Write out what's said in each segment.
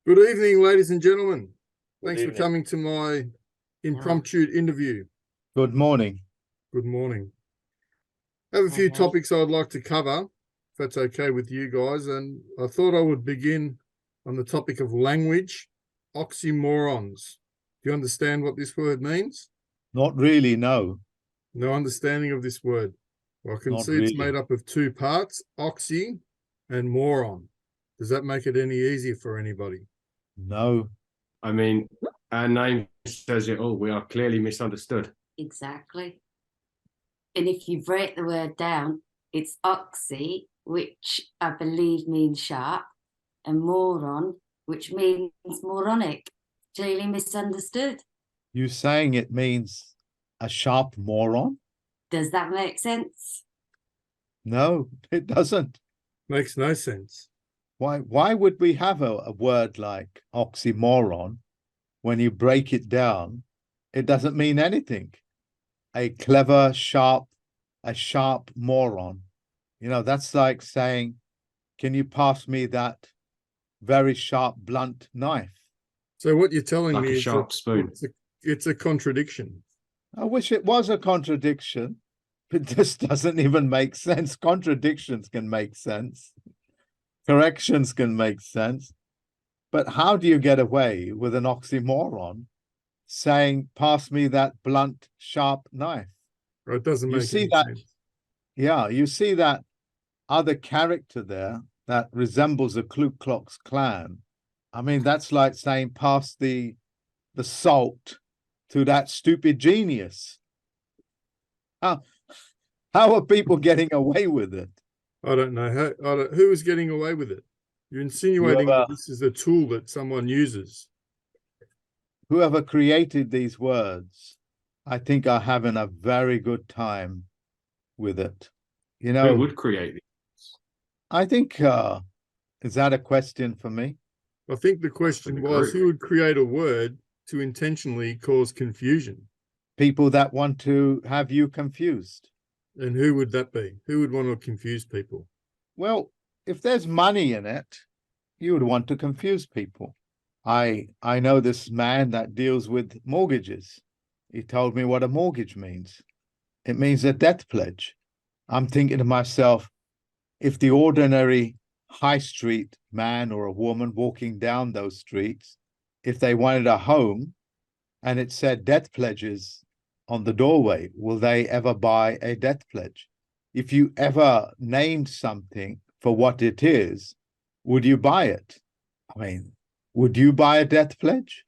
Good evening, ladies and gentlemen. Good Thanks for evening. coming to my impromptu interview. Good morning. Good morning. I have a few topics I'd like to cover, if that's okay with you guys. And I thought I would begin on the topic of language, oxymorons. Do you understand what this word means? Not really, no. No understanding of this word. Well, I can Not see it's really. made up of two parts, oxy and moron. Does that make it any easier for anybody? No. I mean, our name says it all. We are clearly misunderstood. Exactly. And if you break the word down, it's oxy, which I believe means sharp, and moron, which means moronic. Clearly misunderstood. You saying it means a sharp moron? Does that make sense? No, it doesn't. Makes no sense. Why would we have a word like oxymoron when you break it down? It doesn't mean anything. A clever, a sharp moron. You know, that's like saying, can you pass me that very sharp, blunt knife? So what you're telling Like me a is sharp spoon. it's a contradiction. I wish it was a contradiction, but this doesn't even make sense. Contradictions can make sense. Corrections can make sense. But how do you get away with an oxymoron saying, pass me that blunt, sharp knife? It doesn't You make see any that? sense. Yeah, you see that other character there that resembles a Ku Klux Klan. I mean, that's like saying, pass the salt to that stupid genius. How are people getting away with it? I don't know who is getting away with it. You're insinuating that this is a tool that someone uses. Whoever created these words, I think are having a very good time with it. You know, Who would create these? I think, is that a question for me? I think the question was, who would create a word to intentionally cause confusion? People that want to have you confused. And who would that be? Who would want to confuse people? Well, if there's money in it, you would want to confuse people. I know this man that deals with mortgages. He told me what a mortgage means. It means a death pledge. I'm thinking to myself, if the ordinary high street man or a woman walking down those streets, if they wanted a home and it said death pledges on the doorway, will they ever buy a death pledge? If you ever named something for what it is, would you buy it? I mean, would you buy a death pledge?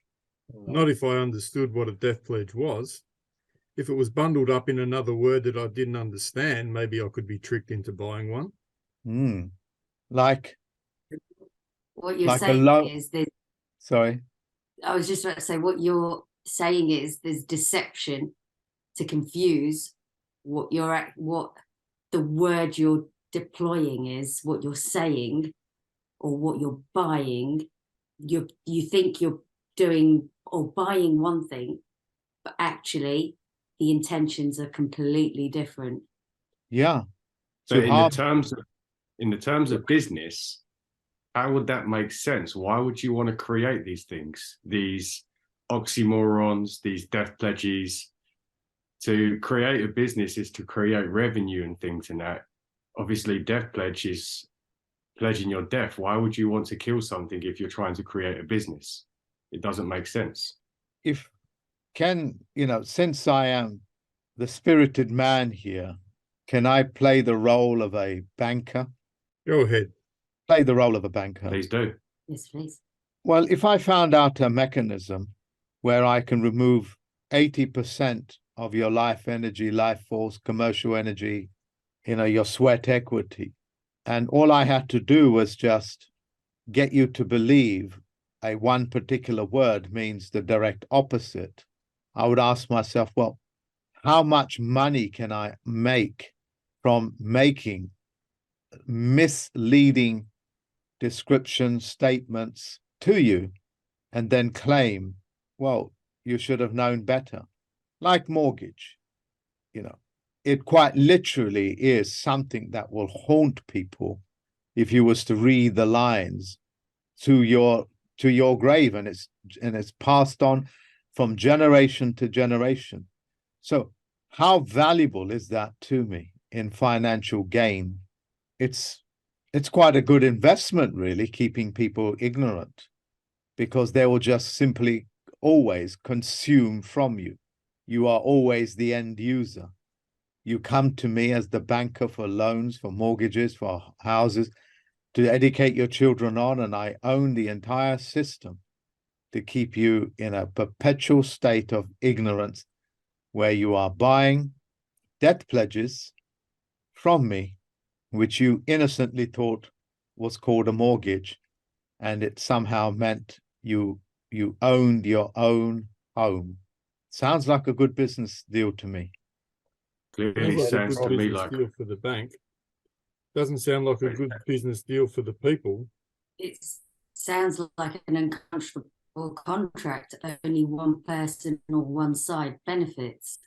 Not if I understood what a death pledge was. If it was bundled up in another word that I didn't understand, maybe I could be tricked into buying one. Like what you're like saying is there's, sorry. I was just about to say what you're saying is there's deception to confuse what the word you're deploying is, what you're saying or what you're buying. You think you're doing or buying one thing, but actually the intentions are completely different. Yeah. So in the terms of business, how would that make sense? Why would you want to create these things, these oxymorons, these death pledges? To create a business is to create revenue and things, and that obviously death pledge is pledging your death. Why would you want to kill something if you're trying to create a business? It doesn't make sense. Since I am the spirited man here, can I play the role of a banker? Go ahead. Play the role of a banker. Please do. Yes, please. Well, if I found out a mechanism where I can remove 80% of your life energy, life force, commercial energy, your sweat equity, and all I had to do was just get you to believe a one particular word means the direct opposite, I would ask myself, well, how much money can I make from making misleading description statements to you and then claim, well, you should have known better? Like mortgage, it quite literally is something that will haunt people if you was to read the lines to your to your grave, and it's passed on from generation to generation. So how valuable is that to me in financial gain? It's quite a good investment, really, keeping people ignorant, because they will just simply always consume from you. You are always the end user. You come to me as the banker for loans, for mortgages, for houses, to educate your children on, and I own the entire system to keep you in a perpetual state of ignorance, where you are buying debt pledges from me, which you innocently thought was called a mortgage, and it somehow meant you owned your own home. Sounds like a good business deal to me. Clearly Sounds like a sounds good to me business like deal for the bank. Doesn't sound like a good business deal for the people. It sounds like an uncomfortable contract. Only one person or one side benefits.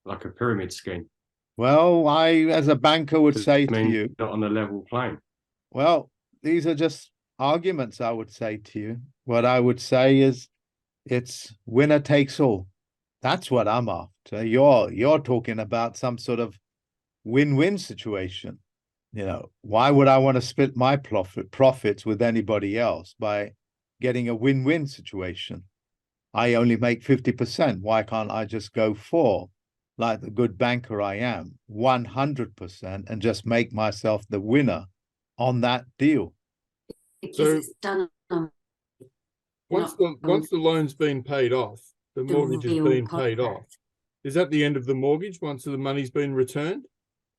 a pyramid scheme. Well, I, as a banker, would say to mean, you, not on a level plane. well, these are just arguments, I would say to you. What I would say is it's winner takes all. That's what I'm after. You're talking about some sort of win-win situation. You know, why would I want to split my profits with anybody else by getting a win-win situation? I only make 50%. Why can't I just go for, like the good banker I am, 100% and just make myself the winner on that deal? Because So- it's done on Once not the loan's been paid off, the the mortgage has real been paid off. contract. Is that the end of the mortgage once the money's been returned?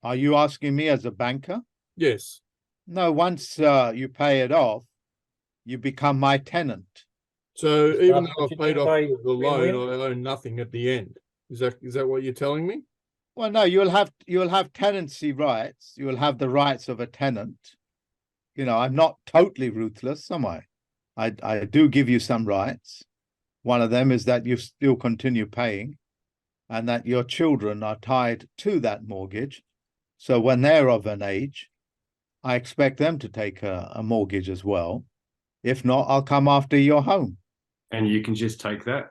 Are you asking me as a banker? Yes. No, once you pay it off, you become my tenant. So Is even that though what I've you paid do off by the loan, win-win? I own nothing at the end. Is that what you're telling me? Well, no, you'll have tenancy rights. You will have the rights of a tenant. You know, I'm not totally ruthless, am I? I do give you some rights. One of them is that you still continue paying, and that your children are tied to that mortgage. So when they're of an age, I expect them to take a mortgage as well. If not, I'll come after your home. And you can just take that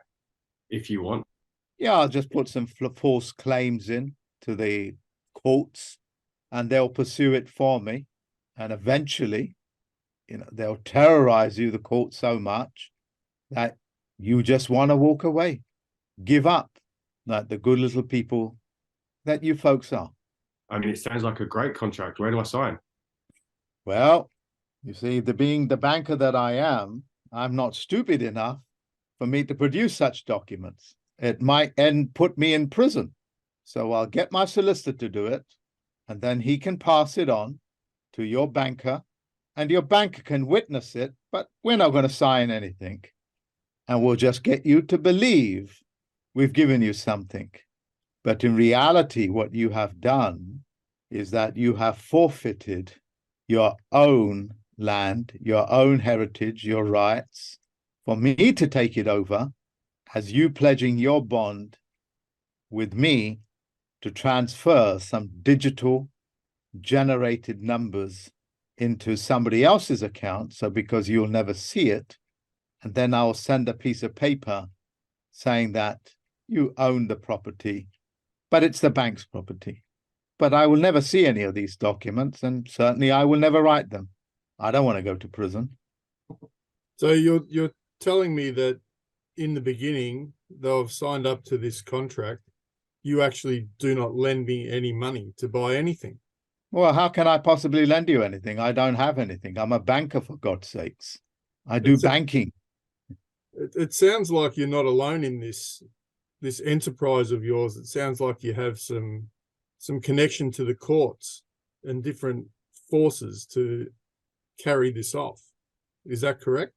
if you want. Yeah, I'll just put some false claims in to the courts, and they'll pursue it for me. And eventually, you know, they'll terrorize you, the court, so much that you just want to walk away, give up, like the good little people that you folks are. I mean, it sounds like a great contract. Where do I sign? Well, you see, being the banker that I am, I'm not stupid enough for me to produce such documents. It might put me in prison. So I'll get my solicitor to do it, and then he can pass it on to your banker, and your banker can witness it, but we're not going to sign anything. And we'll just get you to believe we've given you something. But in reality, what you have done is that you have forfeited your own land, your own heritage, your rights, for me to take it over as you pledging your bond with me to transfer some digital generated numbers into somebody else's account. So because you'll never see it, and then I'll send a piece of paper saying that you own the property, but it's the bank's property. But I will never see any of these documents, and certainly I will never write them. I don't want to go to prison. So you're telling me that in the beginning, though I've signed up to this contract, you actually do not lend me any money to buy anything. Well, how can I possibly lend you anything? I don't have anything. I'm a banker, for God's sakes. I do banking. It sounds like you're not alone in this enterprise of yours. It sounds like you have some connection to the courts and different forces to carry this off. Is that correct?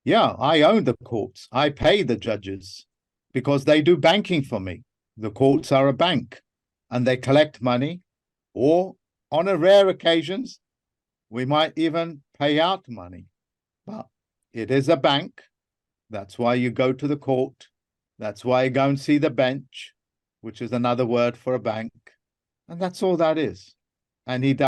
Yeah, I own the courts. I pay the judges because they do banking for me. The courts are a bank, and they collect money, or on a rare occasions, we might even pay out money. But it is a bank. That's why you go to the court. That's why you go and see the bench, which is another word for a bank. And that's all that is. And he does